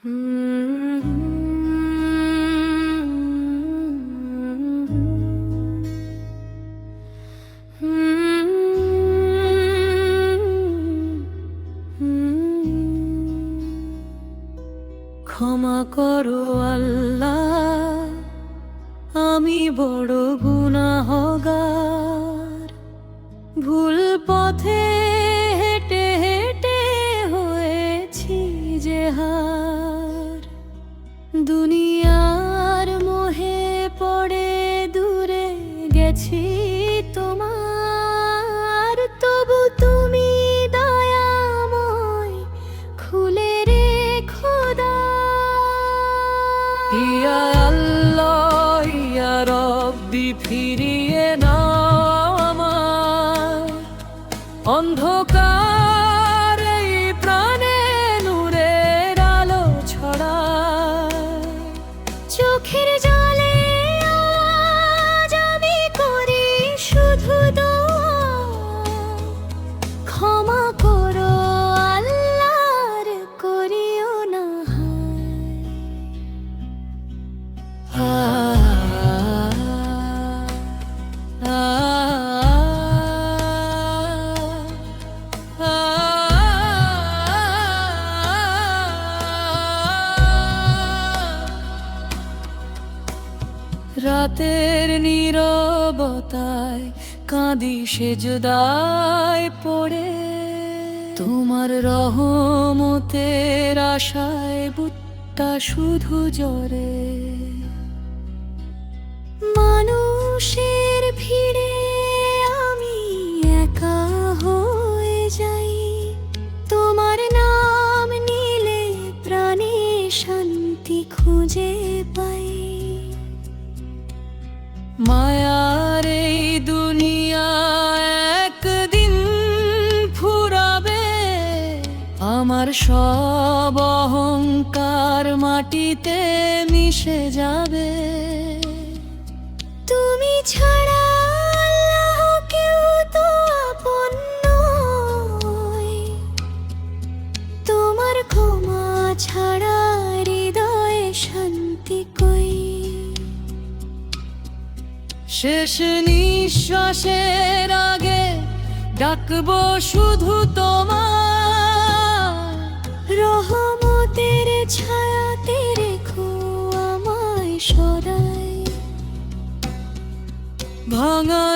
ক্ষমা করো আল্লাহ, আমি বড় গুনাহগার। ভুল পথে হেঁটে হেঁটে হয়েছি যে হার। দুনিয়ার মোহে পড়ে দূরে গেছি তোমার, তবু তুমি দয়াময় খুলে রেখো দ্বার। ইয়া আল্লাহ ইয়া রব্বি, ফিরিয়ে নাও আমার অন্ধকার এই প্রাণে, নূরের আলো ছড়ায়। চোখের জলে আজ আমি করি শুধু দোয়া, ক্ষমা করো আল্লাহর করিও না হায়। রাতের নীরবতায় কাঁদি সেজদায় পড়ে, তোমার রহমতের আশায় বুকটা শুধু জ্বরে। মানুষের ভিড়ে আমি একা হয়ে যাই, তোমার নাম নিলে প্রাণে শান্তি খুঁজে পাই। মায়ার এই দুনিয়া একদিন ফুরাবে, আমার সব অহংকার মাটিতে মিশে যাবে। তুমি ছাড়া আল্লাহ কেউ তো আপন নয়, তোমার ক্ষমা ছাড়া হৃদয়ে শান্তি কই। শেষ নিঃশ্বাসের আগে ডাকবো শুধু তোমার, রহমতের ছায়াতে রেখো আমায় সদাই। ভাঙা